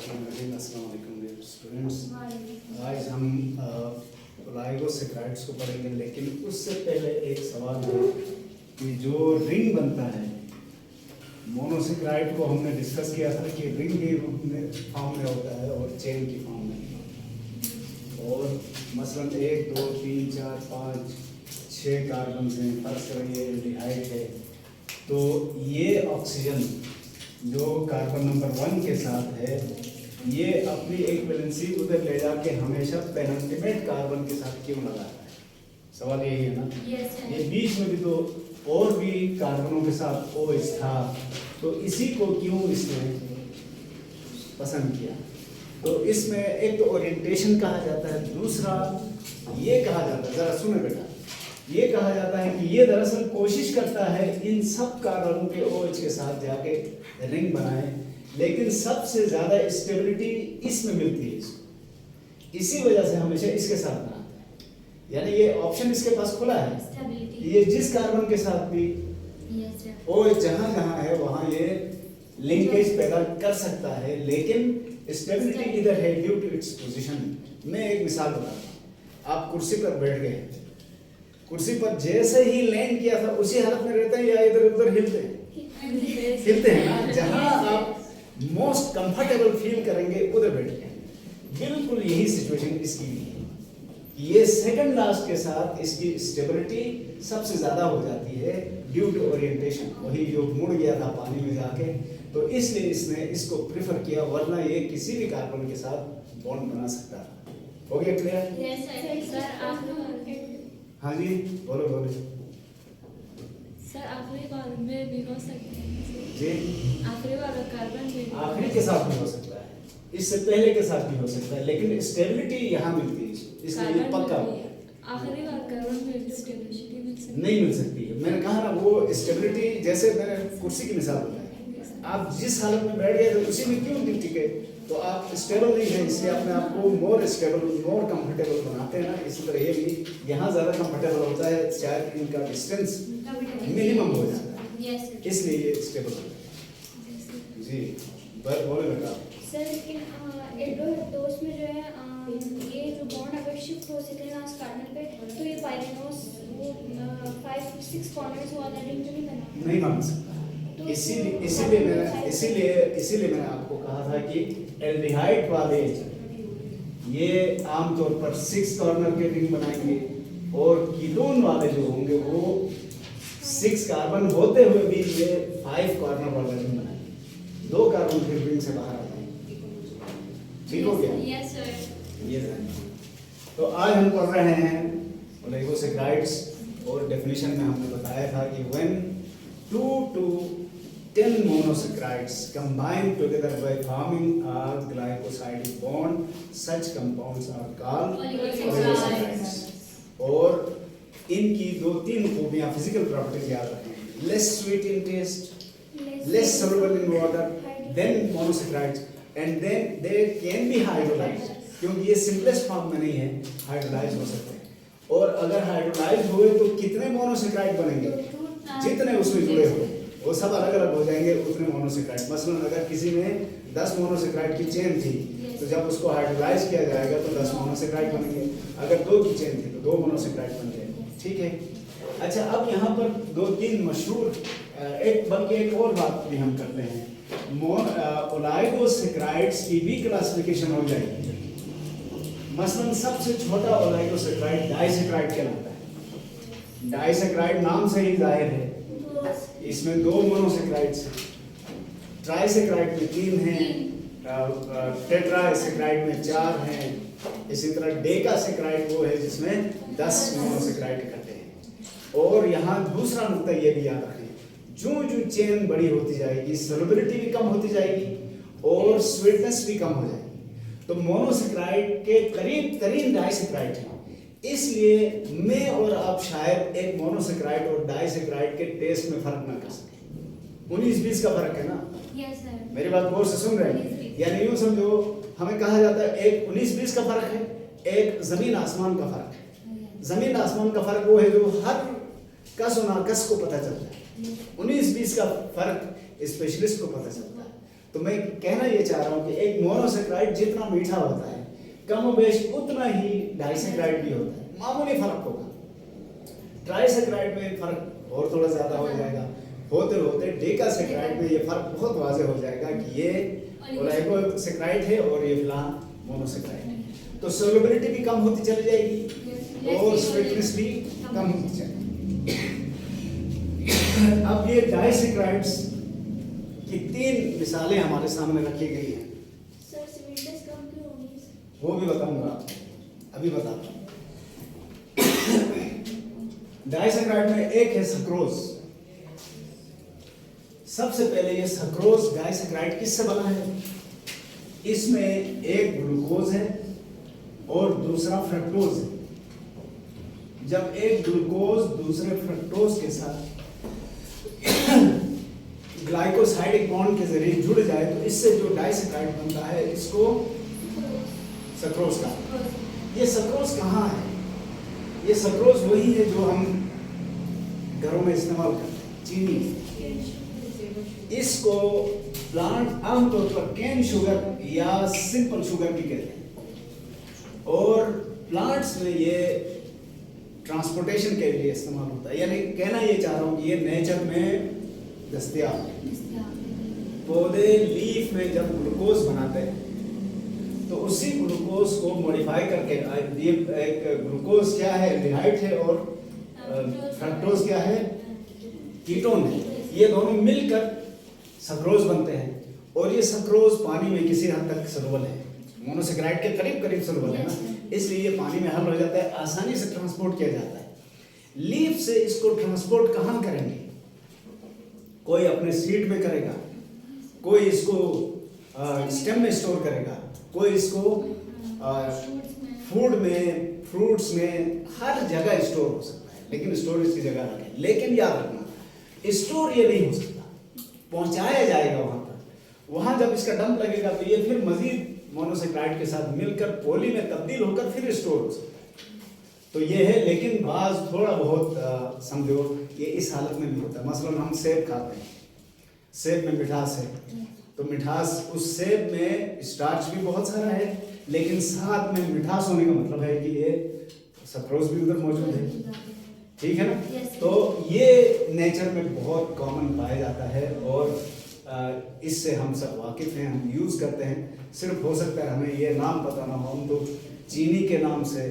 अस्सलाम वालेकुम dear students. आज हम ओलाइगोसेक्राइड्स को पढ़ेंगे, लेकिन उससे पहले एक सवाल है कि जो रिंग बनता है मोनोसेक्राइड को हमने डिस्कस किया था कि रिंग के रूप में फॉर्म में होता है और चेन की फॉर्म में। और मसलन 1 2 3 4 5 6 कार्बन हैं, फर्स्ट करें ये एल्डिहाइड है, तो ये ऑक्सीजन जो कार्बन नंबर 1 के साथ है ये अपनी एक वैलेंसी उधर ले जाके हमेशा पेनल्टीमेट कार्बन के साथ क्यों लगाता है? सवाल यही है ना। ये बीच में भी तो और भी कार्बनों के साथ OH था, तो इसी को क्यों इसने पसंद किया? तो इसमें एक तो ओरिएंटेशन कहा जाता है, दूसरा ये कहा जाता है, जरा सुने बेटा, ये कहा जाता है कि ये दरअसल कोशिश करता है इन सब कार्बनों के OH के साथ जाके रिंग बनाए, लेकिन सबसे ज्यादा स्टेबिलिटी इसमें मिलती है इसको, इसी वजह से हमेशा इसके साथ बनाता है। यानी ये ऑप्शन इसके पास खुला है, ये जिस कार्बन के साथ भी OH जहां जहां है वहां ये लिंकेज पैदा कर सकता है, लेकिन स्टेबिलिटी इधर है ड्यू टू इट्स पोजीशन। मैं एक मिसाल बताता हूं। आप कुर्सी पर बैठ गए, कुर्सी पर जैसे ही लैंड किया था उसी हालत में रहते हैं या इधर उधर हिलते हैं? हिलते हैं ना। जहां आप मोस्ट कंफर्टेबल फील करेंगे उधर बैठते हैं। बिल्कुल यही सिचुएशन इसकी भी है। ये सेकंड लास्ट के साथ इसकी स्टेबिलिटी सबसे ज्यादा हो जाती है ड्यू टू ओरिएंटेशन। वही जो मुड़ गया था पानी में जाके, तो इसलिए इसने इसको प्रेफर किया, वरना ये किसी भी कार्बन के साथ बॉन्ड बना सकता था। हो गया क्लियर? हाँ जी, बोलो बोलो सर। आखिरी कार्बन में भी हो सकते हैं जी, आखिरी वाला कार्बन में आखिरी के साथ भी हो सकता है, इससे पहले के साथ भी हो सकता है, लेकिन स्टेबिलिटी यहाँ मिलती है इसलिए ये पक्का आखिरी वाला कार्बन में स्टेबिलिटी नहीं मिल सकती है। मैंने कहा ना, वो स्टेबिलिटी जैसे मैंने कुर्सी की मिसाल बताई, आप जिस हालत में बैठ गए थे उसी में क्यों टिके, तो आप स्टेबल नहीं है, इसलिए अपने आप को मोर स्टेबल मोर कंफर्टेबल बनाते हैं ना। इसी तरह ये भी यहाँ ज़्यादा कंफर्टेबल होता है, शायद इनका डिस्टेंस मिनिमम हो जाता है, इसलिए ये स्टेबल होता है। जी बोले बेटा। सर लेकिन एल्डोस में जो है ये जो बॉन्ड अगर शिफ्ट हो सके लास्ट कार्बन पे, तो ये पाइरेनोस वो 5-6 कॉर्नर्स वाला रिंग जो नहीं बना नहीं बन सकता। इसीलिए मैंने आपको कहा था कि एल्डिहाइड वाले ये आमतौर पर 6 कॉर्नर के रिंग बनाएंगे, और कीटोन वाले जो होंगे वो 6 कार्बन होते हुए भी ये 5 कॉर्नर वाला रिंग बनाएंगे। 2 कार्बन फिर रिंग से बाहर आ जाएंगे। ठीक हो गया? Yes sir. ये तो आज हम पढ़ रहे हैं ओलिगोसेक्राइड्स, और डेफिनेशन में हमने बताया था कि when 2 to 10 monosaccharides combine together by forming a glycosidic bond, such compounds are called oligosaccharides। और इनकी 2-3 खूबियां, फिजिकल प्रॉपर्टीज याद रखें। Less sweet in taste, less soluble in water than monosaccharides, and then they can be hydrolyzed, क्योंकि ये simplest form में नहीं है, हाइड्रोलाइज हो सकते हैं। और अगर हाइड्रोलाइज हुए तो कितने मोनोसेक्राइड बनेंगे? जितने उसमें जुड़े हुए वो सब अलग अलग हो जाएंगे, उतने मोनोसेक्राइड। मसलन अगर किसी में 10 मोनोसेक्राइड की चेन थी, तो जब उसको हाइड्रोलाइज किया जाएगा तो 10 मोनोसेक्राइड बनेंगे। अगर 2 की चेन थी तो 2 मोनोसेक्राइड बन जाएंगे। ठीक है। अच्छा, अब यहाँ पर 2-3 मशहूर बल्कि एक और बात भी हम करते हैं। ओलाइगोसेक्राइड्स की भी क्लासिफिकेशन हो जाएगी। मसलन सबसे छोटा ओलाइगोसेक्राइड डाइसेक्राइड कहलाता है। डाइसेक्राइड नाम से ही जाहिर है, इसमें 2 मोनोसेक्राइड्स हैं। ट्राइसेक्राइड में 3 हैं, टेट्रासेक्राइड में 4 हैं। इसी तरह डेकासेक्राइड वो है जिसमें 10 मोनोसेक्राइड इकट्ठे हैं। और यहाँ दूसरा नुकता ये भी याद रखें, जो चेन बड़ी होती जाएगी सॉल्युबिलिटी भी कम होती जाएगी और स्वीटनेस भी कम हो जाएगी। तो मोनोसेक्राइड के करीब तरीन डाइसेक्राइड है, इसलिए मैं और आप शायद एक मोनोसेक्राइड और डाइसेक्राइड के टेस्ट में फर्क ना कर सकें। 19-20 का फर्क है ना? Yes sir. मेरी बात गौर से सुन रहे हैं? यानी यूं समझो, हमें कहा जाता है एक 19-20 का फर्क है, एक जमीन आसमान का फर्क है। जमीन आसमान का फर्क वो है जो हर कस और नाकस को पता चलता है। 19-20 का फर्क स्पेशलिस्ट को पता चलता है। तो मैं कहना ये चाह रहा हूँ कि एक मोनोसेक्राइड जितना मीठा होता है कम बेश उतना ही डाइसेक्राइड भी होता है, मामूली फर्क होगा। ट्राइसेक्राइड में फर्क और थोड़ा ज्यादा हो जाएगा, होते होते डेकासेक्राइड में ये फर्क बहुत वाज़ेह हो जाएगा कि ये ओलिगोसेक्राइड है और ये फिलहाल मोनोसेक्राइड है। तो सोल्युबिलिटी भी कम होती चली जाएगी और स्वीटनेस भी कम होती चलेगी। अब ये डाइसेक्राइड्स की 3 मिसालें हमारे सामने रखी गई हैं। सर स्वीटनेस कम क्यों होगी? वो भी बताऊंगा, अभी बताता हूँ। डाइसेक्राइड में एक है सक्रोज। सबसे पहले ये सक्रोज डाइसेक्राइड किससे बना है? इसमें एक ग्लूकोज है और दूसरा फ्रक्टोज है। जब एक ग्लूकोज दूसरे फ्रक्टोज के साथ ग्लाइकोसाइडिक बॉन्ड के जरिए जुड़ जाए तो इससे जो डाइसेक्राइड बनता है इसको सक्रोज का। ये सक्रोज कहाँ है? ये सक्रोज वही है जो हम घरों में इस्तेमाल करते हैं, चीनी। इसको प्लांट आमतौर पर केन शुगर या सिंपल शुगर भी कहते हैं और प्लांट्स में ये ट्रांसपोर्टेशन के लिए इस्तेमाल होता है। यानी कहना ये चाह रहा हूँ कि ये नेचर में दस्तयाब है। पौधे लीफ में जब ग्लूकोज बनाते हैं तो उसी ग्लूकोज को मॉडिफाई करके, ये एक ग्लूकोज क्या है, एल्डिहाइड है और फ्रक्टोज क्या है, कीटोन है। ये दोनों मिलकर सक्रोज बनते हैं और ये सक्रोज पानी में किसी हद तक सॉल्युबल है, मोनोसेक्राइड के करीब करीब सॉल्युबल है ना, इसलिए ये पानी में हल हो जाता है, आसानी से ट्रांसपोर्ट किया जाता है। लीफ से इसको ट्रांसपोर्ट कहाँ करेंगे? कोई अपने सीड में करेगा, कोई इसको स्टेम में स्टोर करेगा, कोई इसको फूड में, फ्रूट्स में, हर जगह स्टोर हो सकता है, लेकिन स्टोरेज की जगह रखें। लेकिन याद रखना, स्टोर ये नहीं हो सकता, पहुंचाया जाएगा वहां पर। वहां जब इसका डंप लगेगा तो ये फिर मजीद मोनोसेक्राइड के साथ मिलकर पॉली में तब्दील होकर फिर स्टोर हो सकता है। तो ये है, लेकिन बाज थोड़ा बहुत समझो ये इस हालत में भी होता है। मसलन हम सेब खाते हैं, सेब में मिठास है, तो मिठास, उस सेब में स्टार्च भी बहुत सारा है, लेकिन साथ में मिठास होने का मतलब है कि ये सक्रोज भी उधर मौजूद है। ठीक है ना? तो ये नेचर में बहुत कॉमन पाया जाता है और इससे हम सब वाकिफ हैं, हम यूज़ करते हैं। सिर्फ हो सकता है हमें ये नाम पता ना हो, हम तो चीनी के नाम से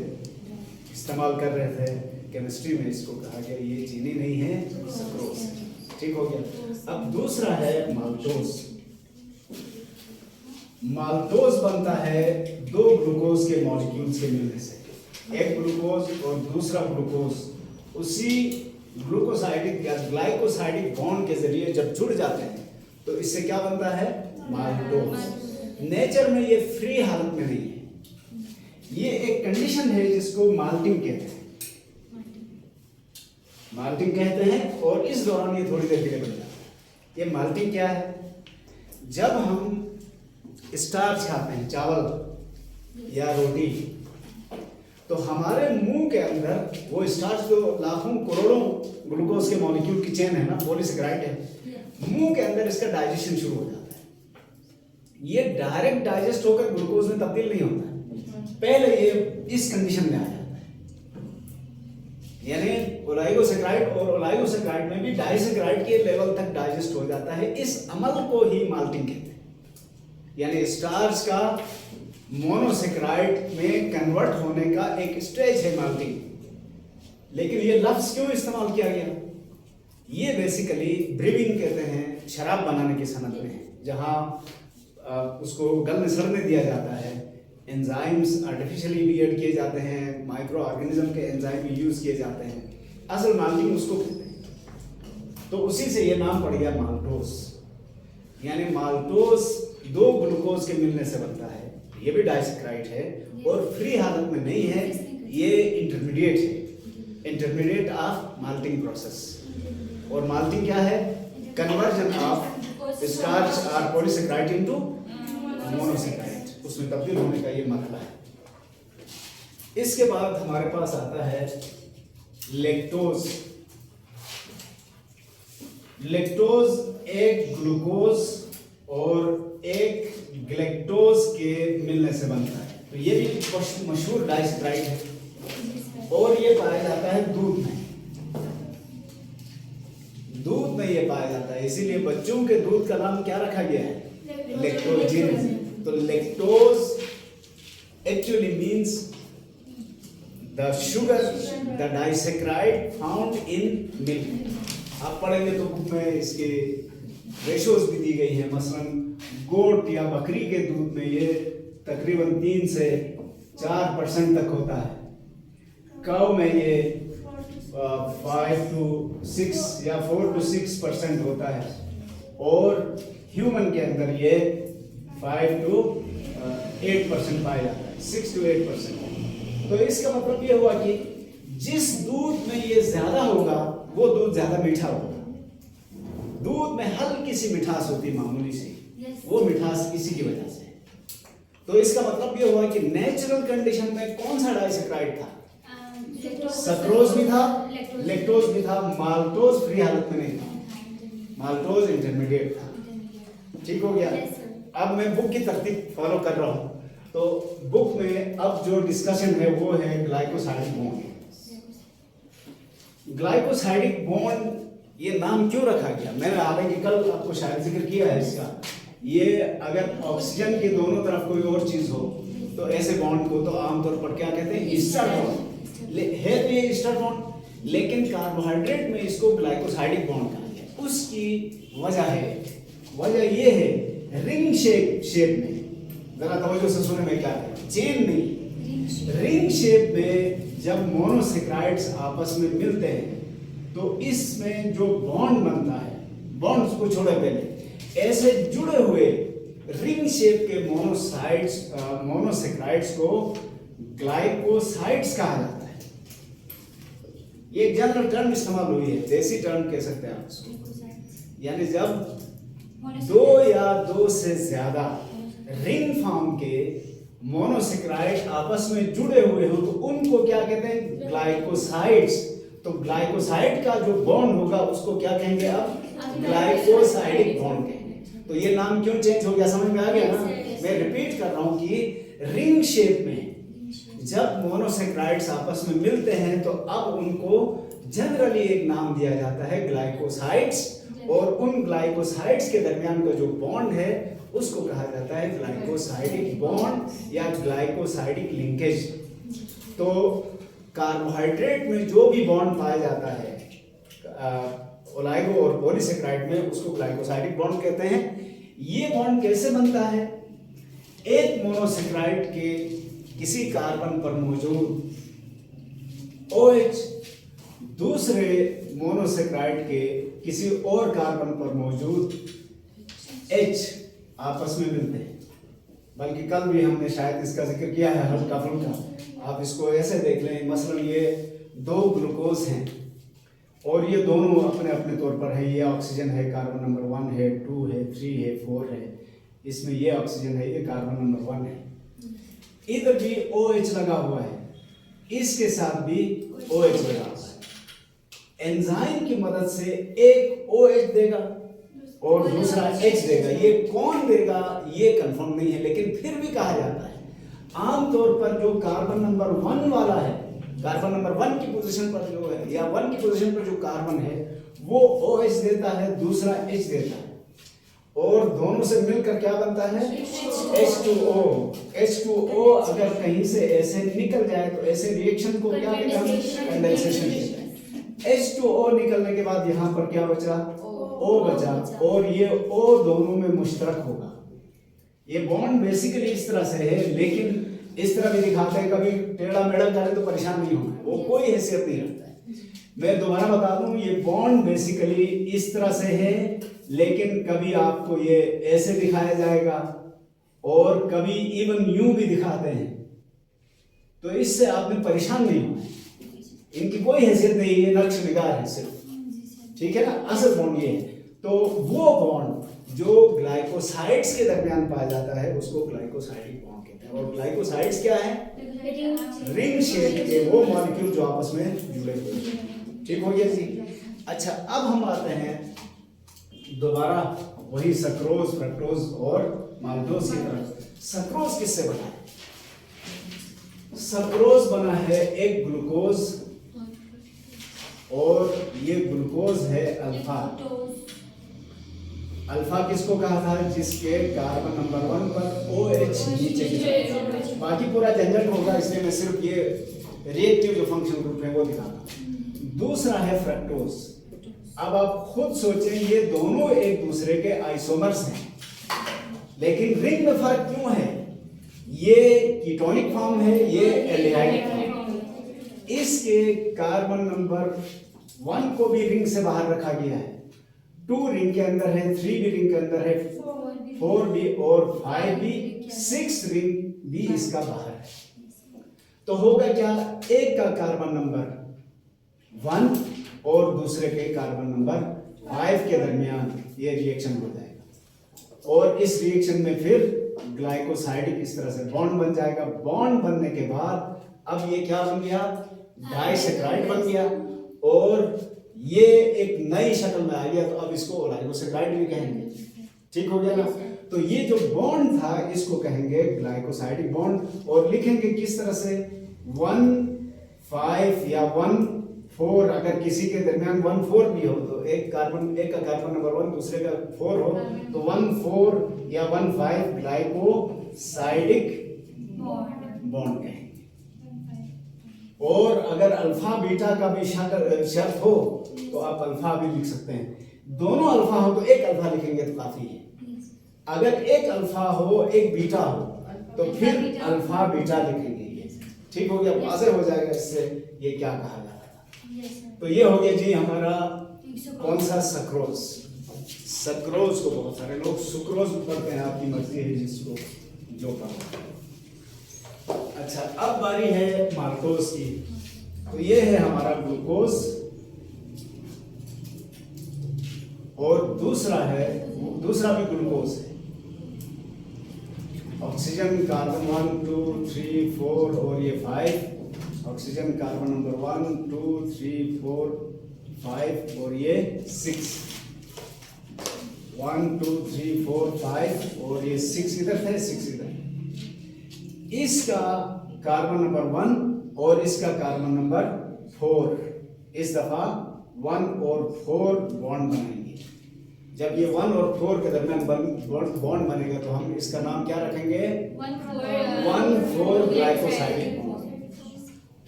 इस्तेमाल कर रहे थे, केमिस्ट्री में इसको कहा गया ये चीनी नहीं है, सक्रोज है। ठीक हो गया। अब दूसरा है माल्टोज। माल्टोज बनता है 2 ग्लूकोज के मॉलिक्यूल्स के मिलने से। एक ग्लूकोज और दूसरा ग्लूकोज उसी ग्लूकोसाइडिक या ग्लाइकोसाइडिक बॉन्ड के जरिए जब जुड़ जाते हैं तो इससे क्या बनता है? माल्टोज। नेचर में ये फ्री हालत में नहीं है, ये एक कंडीशन है जिसको माल्टिंग कहते हैं, माल्टिंग कहते हैं, और इस दौरान ये थोड़ी देर के लिए बन जाता है। ये माल्टिंग क्या है? जब हम स्टार्च खाते हैं, चावल या रोटी, तो हमारे मुंह के अंदर वो स्टार्च जो लाखों करोड़ों ग्लूकोज के मॉलिक्यूल की चेन है ना, पॉलीसेकेराइड है, मुंह के अंदर इसका डाइजेशन शुरू हो जाता है। ये डायरेक्ट डाइजेस्ट होकर ग्लूकोज में तब्दील नहीं होता है, पहले ये इस कंडीशन में आ जाता है। यानी ओलाइगोसेक्राइड और ओलाइगोसेक्राइड में भी डाइसेक्राइड के लेवल तक डाइजेस्ट हो जाता है। इस अमल को ही माल्टिंग कहते हैं। यानी स्टार्च का मोनोसेक्राइड में कन्वर्ट होने का एक स्टेज है माल्टिंग। लेकिन ये लफ्ज क्यों इस्तेमाल किया गया? ये बेसिकली ब्रीविंग कहते हैं, शराब बनाने की सनत में है, जहाँ उसको गलने सड़ने दिया जाता है, एंजाइम्स आर्टिफिशियली भी ऐड किए जाते हैं, माइक्रो ऑर्गेनिज्म के एंजाइम भी यूज किए जाते हैं। असल माल्टिंग उसको कहते हैं। तो उसी से ये नाम पड़ गया माल्टोस। यानी माल्टोस 2 ग्लूकोज के मिलने से बनता है। ये भी डाइसेक्राइड है और फ्री हालत में नहीं है, ये इंटरमीडिएट है, इंटरमीडिएट ऑफ माल्टिंग प्रोसेस। और माल्टिंग क्या है? कन्वर्जन ऑफ स्टार्च और पॉलीसेकेराइड इनटू मोनोसेकेराइड, उसमें तब्दील होने का ये मरहला है। इसके बाद हमारे पास आता है लैक्टोज। लैक्टोज एक ग्लूकोज और एक ग्लैक्टोज के मिलने से बनता है। तो ये भी मशहूर डाइसेक्राइड है और ये पाया जाता है दूध में। दूध में ये पाया जाता है, इसीलिए बच्चों के दूध का नाम क्या रखा गया है? लैक्टोजिन। तो lactose actually means the sugar, the disaccharide found in milk. आप पढ़ेंगे तो बुक में इसके रेशोज भी दी गई है। मसलन गोट या बकरी के दूध में ये तकरीबन 3 से 4% तक होता है। काऊ में ये 5 to 6 या 4 to 6% होता है और ह्यूमन के अंदर ये 5 to 8% पाया जाता है, 6 to 8%। तो इसका मतलब ये हुआ कि जिस दूध में ये ज्यादा होगा वो दूध ज्यादा मीठा होगा। दूध में हल्की सी मिठास होती है, मामूली सी, वो मिठास इसी की वजह से। तो इसका मतलब ये हुआ कि नेचुरल कंडीशन में कौन सा डाइसेक्राइड था? सक्रोज भी था, लैक्टोज भी था, माल्टोज फ्री हालत में नहीं था, माल्टोज इंटरमीडिएट था। ठीक हो गया? अब मैं बुक की तरतीब फॉलो कर रहा हूं। तो बुक में अब जो डिस्कशन है वो है ग्लाइकोसाइडिक बॉन्ड। ग्लाइकोसाइडिक बॉन्ड ये नाम क्यों रखा गया? मैंने हालांकि कल आपको शायद जिक्र किया है इसका। ये अगर ऑक्सीजन की दोनों तरफ कोई और चीज हो तो ऐसे बॉन्ड को तो आमतौर पर क्या कहते हैं? ईस्टर बॉन्ड है। तो ये ईस्टर बॉन्ड, लेकिन कार्बोहाइड्रेट में इसको ग्लाइकोसाइडिक बॉन्ड कहा गया। उसकी वजह ये है रिंग शेप में, जरा तवज्जो से सुने मैं क्या कहता हूं, चेन नहीं, रिंग शेप में जब मोनोसेक्राइड्स आपस में मिलते हैं तो इसमें जो बॉन्ड बनता है, बॉन्ड्स को छोड़े पहले, ऐसे जुड़े हुए रिंग शेप के मोनोसेक्राइड्स को ग्लाइकोसाइड्स कहा जाता है। ये एक जनरल टर्म इस्तेमाल हुई है, देसी टर्म कह सकते हैं आप इसको। यानी जब 2 या 2 से ज्यादा रिंग फॉर्म के मोनोसेक्राइड आपस में जुड़े हुए हो तो उनको क्या कहते हैं? ग्लाइकोसाइड्स। तो ग्लाइकोसाइड का जो बॉन्ड होगा उसको क्या कहेंगे? अब ग्लाइकोसाइडिक बॉन्ड कहेंगे। तो ये नाम क्यों चेंज हो गया, समझ में आ गया ना? मैं रिपीट कर रहा हूं कि रिंग शेप में जब मोनोसेक्राइड्स आपस में मिलते हैं तो अब उनको जनरली एक नाम दिया जाता है ग्लाइकोसाइड्स, और उन ग्लाइकोसाइड्स के दरमियान का जो बॉन्ड है उसको कहा जाता है ग्लाइकोसाइडिक बॉन्ड या ग्लाइकोसाइडिक लिंकेज। तो कार्बोहाइड्रेट में जो भी बॉन्ड पाया जाता है ओलाइगो और पॉलीसेक्राइड में, उसको ग्लाइकोसाइडिक बॉन्ड कहते हैं। ये बॉन्ड कैसे बनता है? एक मोनोसेक्राइड के किसी कार्बन पर मौजूद OH दूसरे मोनोसेक्राइड के किसी और कार्बन पर मौजूद H आपस में मिलते हैं। बल्कि कल भी हमने शायद इसका जिक्र किया है हल्का फुल्का। आप इसको ऐसे देख लें, मसलन ये 2 ग्लूकोज हैं और ये दोनों अपने अपने तौर पर है। ये ऑक्सीजन है, कार्बन नंबर 1 है, 2 है, 3 है, 4 है। इसमें ये ऑक्सीजन है, ये कार्बन नंबर 1 है। इधर भी OH लगा हुआ है, इसके साथ भी OH लगा हुआ है। एंजाइम की मदद से एक OH देगा और दूसरा H देगा। ये कौन देगा ये कंफर्म नहीं है, लेकिन फिर भी कहा जाता है आमतौर पर जो कार्बन नंबर 1 वाला है, कार्बन नंबर 1 की पोजीशन पर जो है या 1 की पोजीशन पर जो कार्बन है वो OH देता है, दूसरा H देता है, और दोनों से मिलकर क्या बनता है? H2O। H2O अगर कहीं से ऐसे निकल जाए तो ऐसे रिएक्शन को क्या कहते हैं? कंडेंसेशन कहते हैं। H2O निकलने के बाद यहाँ पर क्या बचा? O बचा, और ये O दोनों में मुश्तरक होगा। ये बॉन्ड बेसिकली इस तरह से है, लेकिन इस तरह भी दिखाते हैं, कभी टेढ़ा मेढ़ा करे तो परेशान नहीं होना, वो कोई हैसियत नहीं रखता है। मैं दोबारा बता दूं, ये बॉन्ड बेसिकली इस तरह से है, लेकिन कभी आपको ये ऐसे दिखाया जाएगा और कभी इवन यूं भी दिखाते हैं। तो इससे आपने परेशान नहीं होना, इनकी कोई हैसियत नहीं है, नक्श निगार है सिर्फ, ठीक है ना? असल बॉन्ड ये है। तो वो बॉन्ड जो ग्लाइकोसाइड्स के दरमियान पाया जाता है उसको ग्लाइकोसाइडिक बॉन्ड कहते हैं। और ग्लाइकोसाइड्स क्या है? रिंग शेप के वो मॉलिक्यूल जो आपस में जुड़े हुए हैं। ठीक हो गया जी? अच्छा, अब हम आते हैं दोबारा वही सक्रोज, फ्रक्टोज और माल्टोज की तरह। सक्रोज किससे बना है? सक्रोज बना है एक ग्लूकोज, और ये ग्लूकोज है अल्फा। अल्फा किसको कहा था? जिसके कार्बन नंबर 1 पर OH नीचे गिरा। बाकी पूरा झंझट होगा, इसलिए मैं सिर्फ ये रिएक्टिव जो फंक्शन ग्रुप है वो दिखाता। दूसरा है फ्रक्टोज। अब आप खुद सोचें, ये दोनों एक दूसरे के आइसोमर्स हैं, लेकिन रिंग में फर्क क्यों है? ये कीटोनिक फॉर्म है, ये एल्डिहाइड फॉर्म। इसके कार्बन नंबर 1 को भी रिंग से बाहर रखा गया है, 2 रिंग के अंदर है, 3 भी रिंग के अंदर है, 4 भी और 5 भी, 6 रिंग भी इसका बाहर है। तो होगा क्या? एक का कार्बन नंबर 1 और दूसरे के कार्बन नंबर 5 के दरमियान ये रिएक्शन हो जाएगा, और इस रिएक्शन में फिर ग्लाइकोसाइडिक इस तरह से बॉन्ड बन जाएगा। बॉन्ड बनने के बाद अब ये क्या बन गया? डाइसैकराइड बन गया, और ये एक नई शक्ल में आ गया, तो अब इसको ओलिगोसैकराइड भी कहेंगे। ठीक हो गया ना? तो ये जो बॉन्ड था इसको कहेंगे ग्लाइकोसाइडिक बॉन्ड, और लिखेंगे किस तरह से? 1,5 या 1,4, अगर किसी के दरमियान 1,4 भी हो तो एक का कार्बन नंबर 1 दूसरे का 4 हो तो 1,4 या 1,5 ग्लाइकोसाइडिक बॉन्ड कहेंगे। और अगर अल्फा बीटा का भी शर्त हो तो आप अल्फा भी लिख सकते हैं। दोनों अल्फा हो तो एक अल्फा लिखेंगे तो काफी है। अगर एक अल्फा हो एक बीटा हो तो फिर अल्फा बीटा लिखेंगे। ठीक हो गया? वाज़ेह हो जाएगा इससे ये क्या कहा जाता है। तो ये हो गया जी हमारा कौन सा? सक्रोज। सक्रोज को बहुत सारे लोग सुक्रोज पढ़ते हैं, आपकी मर्जी है जिसको जो पढ़ना। अच्छा, अब बारी है माल्टोज की। तो ये है हमारा ग्लूकोज, और दूसरा भी ग्लूकोज है। ऑक्सीजन कार्बन 1 2 3 4 और ये 5, ऑक्सीजन कार्बन नंबर 1 2 3 4 5 और ये 6, 1 2 3 4 5 और ये 6 इधर है, 6 इधर। इसका कार्बन नंबर 1 और इसका कार्बन नंबर 4 इस दफा 1 और 4 बॉन्ड बनाएंगे। जब ये 1 और 4 के दरमियान बॉन्ड बनेगा तो हम इसका नाम क्या रखेंगे? 1,4 ग्लाइकोसाइडिक बॉन्ड।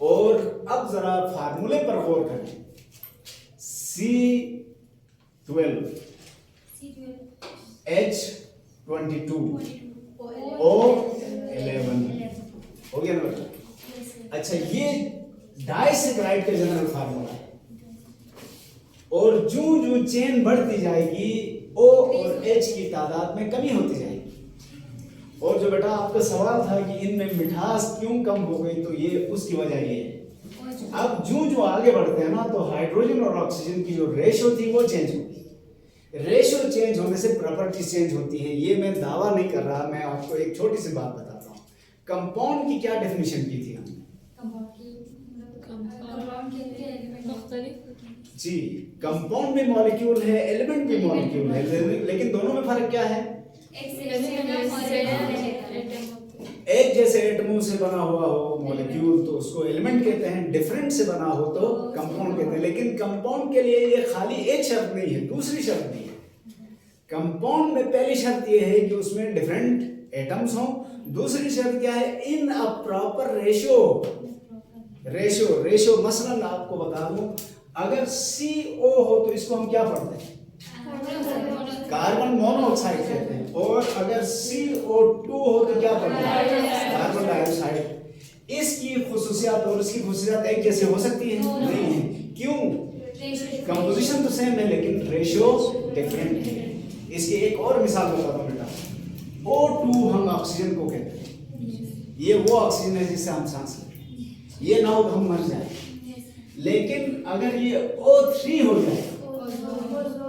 और अब जरा फार्मूले पर गौर करें। C12 H22 O11 हो गया ना बेटा? अच्छा, ये डाइसैकराइड का जनरल फार्मूला है, और जो चेन बढ़ती जाएगी O और H की तादाद में कमी होती जाएगी। और जो बेटा आपका सवाल था कि इनमें मिठास क्यों कम हो गई, तो ये उसकी वजह ये है। अब जो आगे बढ़ते हैं ना, तो हाइड्रोजन और ऑक्सीजन की जो रेशो थी वो चेंज होगी। रेशो चेंज होने से प्रॉपर्टीज चेंज होती है। ये मैं दावा नहीं कर रहा, मैं आपको एक छोटी सी बात बताता हूँ। कंपाउंड की क्या डेफिनेशन की थी हमने? जी, कंपाउंड भी मॉलिक्यूल है, एलिमेंट भी मॉलिक्यूल है, लेकिन दोनों में फर्क क्या है? एक जैसे एटमों से बना हुआ हो मॉलिक्यूल तो उसको एलिमेंट कहते हैं, डिफरेंट से बना हो तो कंपाउंड कहते हैं। लेकिन कंपाउंड के लिए ये खाली एक शर्त नहीं है, दूसरी शर्त भी है। कंपाउंड में पहली शर्त ये है कि उसमें डिफरेंट एटम्स हों। दूसरी शर्त क्या है? इन अ प्रॉपर रेशो। मसलन आपको बता दूं, अगर CO हो तो इसको हम क्या पढ़ते हैं? कार्बन मोनोऑक्साइड कहते हैं। और अगर CO2 हो तो क्या पढ़ते हैं? Carbon dioxide. इसकी खुसूसियात और इसकी खुसूसियात एक जैसे हो सकती है? नहीं है। क्यों? कंपोजिशन तो सेम है लेकिन रेशियो डिफरेंट है। इसकी एक और मिसाल बताता हूँ बेटा। O2 हम ऑक्सीजन को कहते हैं, ये वो ऑक्सीजन है जिससे हम सांस लेते हैं। ये ना हो तो हम मर जाए। लेकिन अगर ये O3 हो जाए,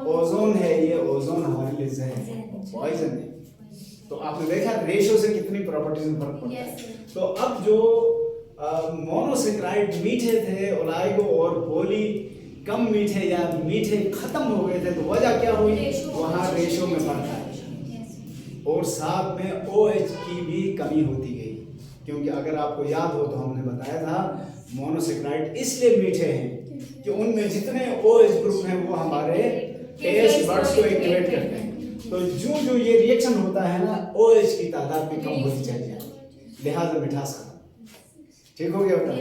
ओजोन है, ये ओजोन हमारे लिए जहर है, पॉइजन है। तो आपने देखा रेशियो से कितनी प्रॉपर्टीज में फर्क पड़ता है। तो अब जो मोनोसेक्राइड मीठे थे, ओलाइगो और पोली कम मीठे या मीठे खत्म हो गए थे, तो वजह क्या हुई? वहां रेशियो में फर्क आया। और साथ में OH की भी कमी होती गई, क्योंकि अगर आपको याद हो तो हमने बताया था मोनोसेक्राइड इसलिए मीठे हैं कि उनमें जितने OH ग्रुप हैं वो हमारे टेस्ट बड्स को एक्टिवेट करते हैं। तो जो जो ये रिएक्शन होता है ना, OH की तादाद भी कम होती चली जाती है, लिहाजा मिठास खत्म। ठीक हो गया बेटा?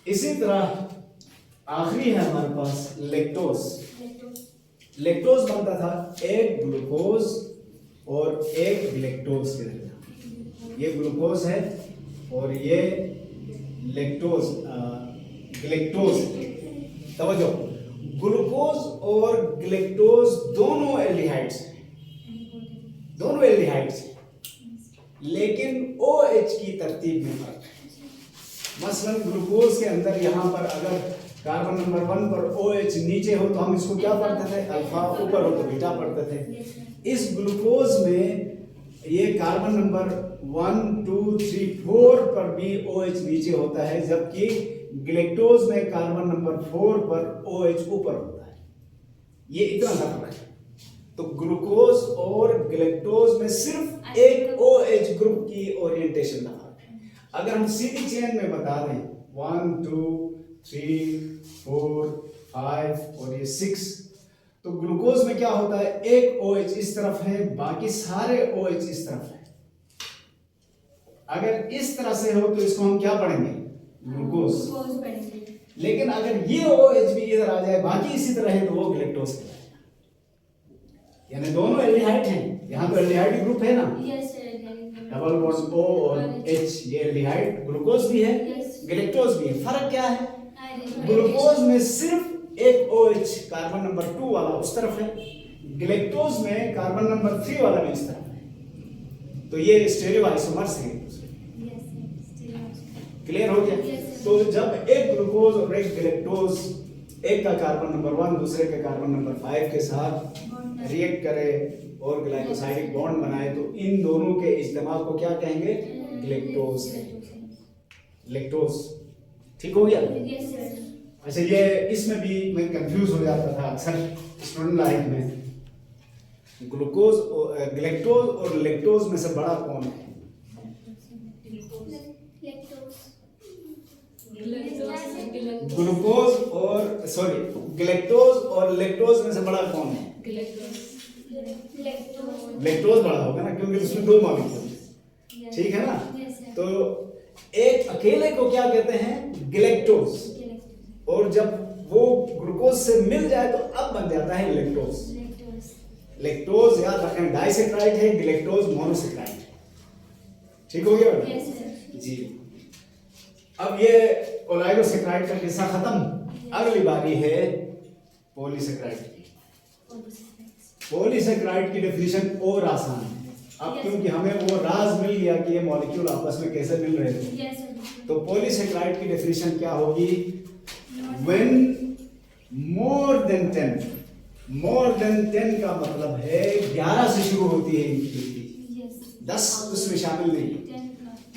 इसी तरह आखिरी है हमारे पास लेक्टोज। लेक्टोज बनता था एक ग्लूकोज और एक ग्लेक्टोज के दरमियान। ये ग्लूकोज है और ये लेक्टोज ग्लेक्टोज। तवज्जो, ग्लूकोज और ग्लेक्टोज दोनों एल्डिहाइड्स हैं, दोनों एल्डिहाइड्स हैं, लेकिन OH की तरतीब में फर्क है। मसलन ग्लूकोज के अंदर यहाँ पर अगर कार्बन नंबर 1 पर OH नीचे हो तो हम इसको क्या पढ़ते थे, अल्फा, ऊपर हो तो बीटा पढ़ते थे। इस ग्लूकोज में ये कार्बन नंबर 1, 2, 3, 4 पर भी OH नीचे होता है, जबकि ग्लेक्टोज में कार्बन नंबर 4 पर OH ऊपर होता है। ये इतना सा फर्क है। तो ग्लूकोज और ग्लेक्टोज में सिर्फ एक OH ग्रुप की ओरिएंटेशन का फर्क है। अगर हम सीधी चेन में बता दें 1, 2, 3, 4, 5 और ये 6, तो ग्लूकोज में क्या होता है, एक OH इस तरफ है, बाकी सारे OH इस तरफ है। अगर इस तरह से हो तो इसको हम क्या पढ़ेंगे, ग्लूकोज। लेकिन अगर ये OH भी इधर आ जाए, बाकी इसी तरह है, तो वो ग्लेक्टोज कहलाएगा। यानी दोनों एल्डिहाइड हैं। यहाँ तो एल्डिहाइड ग्रुप है ना, डबल बॉन्ड O और H, ये एल्डिहाइड। ग्लूकोज भी है, ग्लेक्टोज भी है। फर्क क्या है, ग्लूकोज में सिर्फ एक OH कार्बन नंबर 2 वाला उस तरफ है, ग्लेक्टोज में कार्बन नंबर 3 वाला भी इस तरफ है। तो ये स्टेरियो आइसोमर्स हैं। क्लियर हो गया? तो जब एक ग्लूकोज और एक ग्लेक्टोज एक का कार्बन नंबर 1 दूसरे के कार्बन नंबर 5 के साथ रिएक्ट करे और ग्लाइकोसाइडिक बॉन्ड बनाए, तो इन दोनों के इज्तिमा को क्या कहेंगे, ग्लेक्टोज कहेंगे। लेक्टोज। ठीक हो गया? अच्छा, ये इसमें भी मैं कंफ्यूज हो जाता था अक्सर स्टूडेंट लाइफ में। ग्लूकोज, ग्लेक्टोज और लेक्टोज में से बड़ा कौन है? ग्लूकोज और ग्लेक्टोज और लेक्टोज में से बड़ा कौन है? लेक्टोज बड़ा होगा ना, क्योंकि उसमें 2 मॉलिक्यूल। ठीक है ना? तो एक अकेले को क्या कहते हैं, ग्लेक्टोज, और जब वो ग्लूकोज से मिल जाए तो अब बन जाता है लेक्टोज। लेक्टोज याद रखें डाइसेक्राइड है, ग्लेक्टोज मोनोसेक्राइड है। ठीक हो गया जी? अब ये ओलिगोसेक्राइड का किस्सा खत्म। अगली बारी है पॉलीसेक्राइड की। पॉलीसेक्राइड की डेफिनेशन और आसान है अब, क्योंकि हमें वो राज मिल गया कि ये मॉलिक्यूल आपस में कैसे मिल रहे थे। तो पॉलीसेक्राइड की डेफिनेशन क्या होगी, when more than 10 का मतलब है 11 से शुरू होती है इनकी, 10 उसमें शामिल नहीं।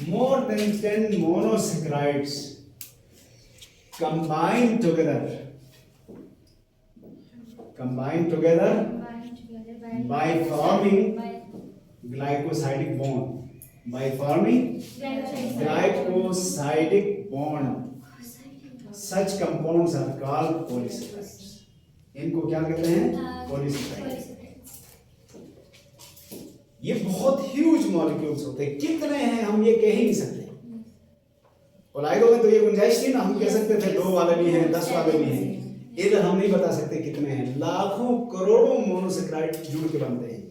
more than 10 monosaccharides combine together by forming glycosidic bond. Such compounds are called polysaccharides. इनको क्या कहते हैं, पॉलीसेक्राइड। ये बहुत ह्यूज मॉलिक्यूल्स होते हैं। कितने हैं हम ये कह ही नहीं सकते। ओलाइगो में तो ये गुंजाइश थी ना, हम कह सकते थे 2 वाले भी हैं, 10 वाले भी हैं। इधर हम नहीं बता सकते कितने हैं। लाखों करोड़ों मोनोसेक्राइड जुड़ के बनते हैं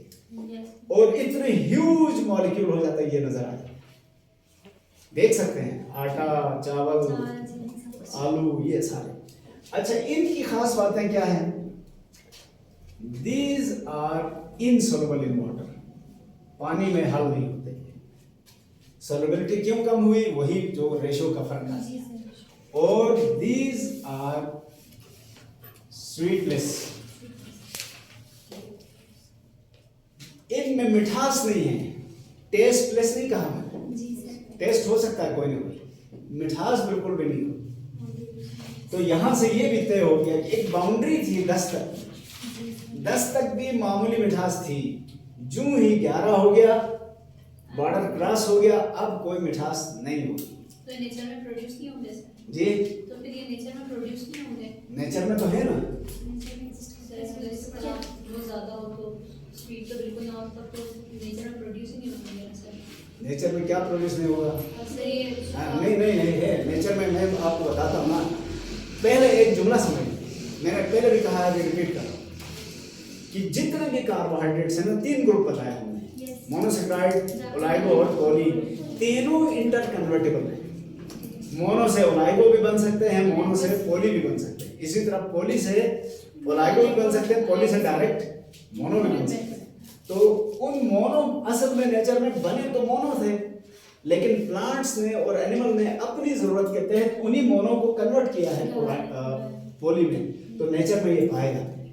और इतने ह्यूज मॉलिक्यूल हो जाता है, ये नजर आता है। देख सकते हैं आटा, चावल, आलू, ये सारे। अच्छा, इनकी खास बातें क्या है, these are insoluble in water, पानी में हल नहीं होते। सॉल्युबिलिटी क्यों कम हुई, वही जो रेशो का फर्क है। और दीज आर स्वीटलेस, इनमें मिठास नहीं है। टेस्टलेस नहीं कहा मैंने, टेस्ट हो सकता है कोई ना कोई, मिठास बिल्कुल भी नहीं हो। तो यहां से ये भी तय हो गया कि एक बाउंड्री थी 10 तक, 10 तक भी मामूली मिठास थी, जूं ही 11 हो गया, बॉर्डर क्रॉस हो गया, अब कोई मिठास नहीं होगी। तो ये नेचर में प्रोड्यूस नहीं होंगे सर? जी तो फिर ये नेचर में प्रोड्यूस नहीं होंगे? नेचर में तो है ना। सर इस तरह बहुत ज़्यादा हो तो स्वीट तो बिल्कुल ना हो, तब तो नेचर में प्रोड्यूस ही नहीं होंगे ना सर? नेचर में क्या प्रोड्यूस नहीं होगा? सर ये नहीं नहीं नहीं है नेचर में। मैं आपको बताता हूँ ना, पहले एक जुमला समझ, मैंने पहले भी कहा है, रिपीट कर रहा हूँ कि जितने भी कार्बोहाइड्रेट्स हैं ना, 3 ग्रुप बताए हमने, मोनोसेक्राइड, ओलाइगो और पॉली, तीनों इंटर कन्वर्टेबल हैं। मोनो से ओलाइगो भी बन सकते हैं, मोनो से पॉली भी बन सकते हैं, इसी तरह पॉली से ओलाइगो भी बन सकते हैं, पॉली से डायरेक्ट मोनो भी बन सकते हैं। तो उन मोनो असल में नेचर में बने तो मोनो थे, लेकिन प्लांट्स ने और एनिमल ने अपनी जरूरत के तहत उन्हीं मोनो को कन्वर्ट किया है पॉली में, तो नेचर में ये पाए जाते हैं।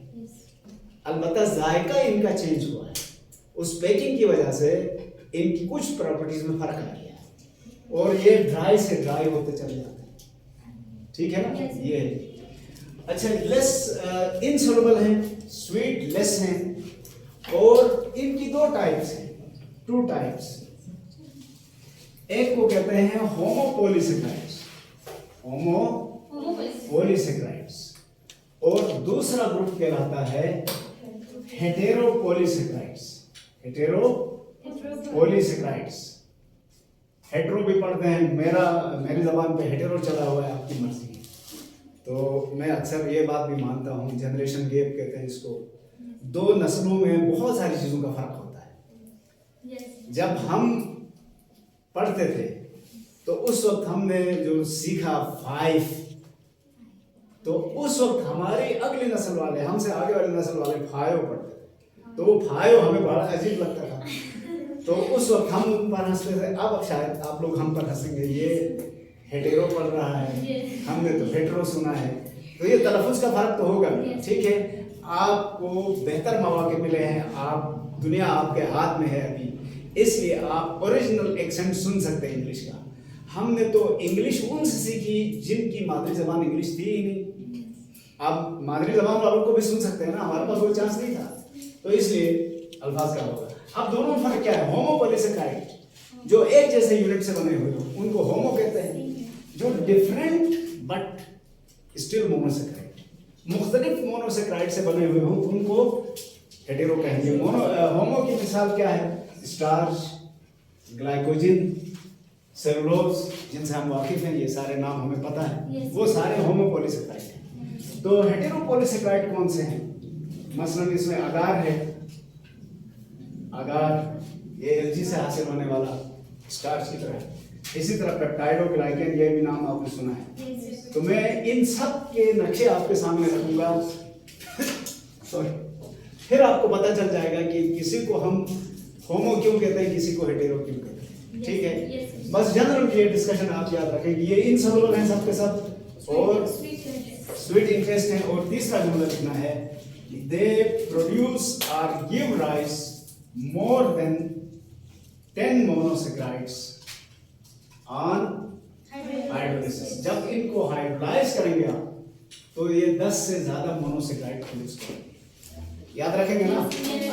अलबत्ता जायका इनका चेंज हुआ है, उस पैकिंग की वजह से इनकी कुछ प्रॉपर्टीज में फर्क आ गया है और ये ड्राई से ड्राई होते चले जाते हैं। ठीक है ना? ये अच्छा, लेस इनसॉल्युबल हैं, स्वीट लेस हैं, और इनकी 2 टाइप्स हैं, 2 टाइप्स। एक को कहते हैं होमोपोलिसेक्राइड्स, होमोपोलिसेक्राइड्स, और दूसरा ग्रुप कहलाता है हेटेरोपोलिसेक्राइड्स, हेटेरोपोलिसेक्राइड्स। हेटेरो भी पढ़ते हैं, मेरी जबान पे हेटेरो चला हुआ है, आपकी मर्जी है। तो मैं अक्सर ये बात भी मानता हूँ, जनरेशन गैप कहते हैं इसको, 2 नस्लों में बहुत सारी चीज़ों का फर्क होता है। जब हम पढ़ते थे तो उस वक्त हमने जो सीखा 5, तो उस वक्त हमारी अगली नस्ल वाले, हमसे आगे वाली नस्ल वाले 5 पढ़ते थे, तो वो 5 हमें बड़ा अजीब लगता था, तो उस वक्त हम उन पर हंसते थे। अब शायद आप लोग हम पर हंसेंगे, ये हेटेरो पढ़ रहा है, हमने तो हेटेरो सुना है, तो ये तलफ़ुज़ का फर्क तो होगा। ठीक है, आपको बेहतर मौके मिले हैं, आप दुनिया आपके हाथ में है अभी, इसलिए आप ओरिजिनल एक्सेंट सुन सकते हैं इंग्लिश का। हमने तो इंग्लिश उनसे सीखी जिनकी मादरी जबान इंग्लिश थी ही नहीं। आप मादरी जबान वालों को भी सुन सकते हैं ना, हमारे पास कोई चांस नहीं था, तो इसलिए अल्फाज का होगा। अब दोनों में फर्क क्या है? होमोपोलिसेक्राइड जो एक जैसे यूनिट से बने हुए हो उनको होमो कहते हैं, जो डिफरेंट बट स्टिल मोनोसेक्राइड, मुख्तलिफ मोनोसेक्राइड से बने हुए हो उनको हेटेरो कहेंगे। होमो की मिसाल क्या है? स्टार्च, ग्लाइकोजिन, सेलुलोज, जिनसे हम वाकिफ हैं, ये सारे नाम हमें पता है, वो सारे होमोपोलिसेक्राइड हैं। तो हेटेरोपोलिसेक्राइड कौन से हैं? मसलन इसमें अगार है, अगार ये एलजी से हासिल होने वाला स्टार्च की तरह है। इसी तरह पेप्टाइडोग्लाइकेन, ये भी नाम आपने सुना है। तो मैं इन सब के नक्शे आपके सामने रखूंगा सॉरी, फिर आपको पता चल जाएगा कि किसी को हम होमो क्यों कहते हैं, किसी को हेटेरो क्यों कहते हैं। ठीक है, बस जनरल ये डिस्कशन आप याद रखें कि ये इनसॉल्युबल हैं सबके सब और स्वीट इंटरेस्ट हैं। और तीसरा जुमला लिखना है, दे प्रोड्यूस और give rice more than 10 monosaccharides on hydrolysis. जब इनको हाइड्रोलाइज करेंगे आप तो ये 10 से ज्यादा मोनोसेक्राइड प्रोड्यूस करेंगे। याद रखेंगे ना,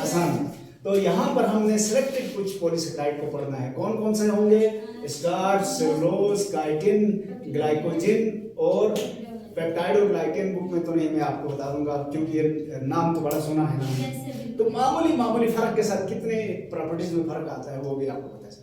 आसान है। तो यहाँ पर हमने सिलेक्टेड कुछ पॉलीसेक्राइड को पढ़ना है। कौन कौन से होंगे? स्टार्च, सेलुलोज, काइटिन, ग्लाइकोजिन और पेप्टाइडोग्लाइकेन। बुक में तो नहीं, मैं आपको बता दूंगा क्योंकि ये नाम तो बड़ा सुना है ना। तो मामूली फर्क के साथ कितने प्रॉपर्टीज में फर्क आता है वो भी आपको पता चल।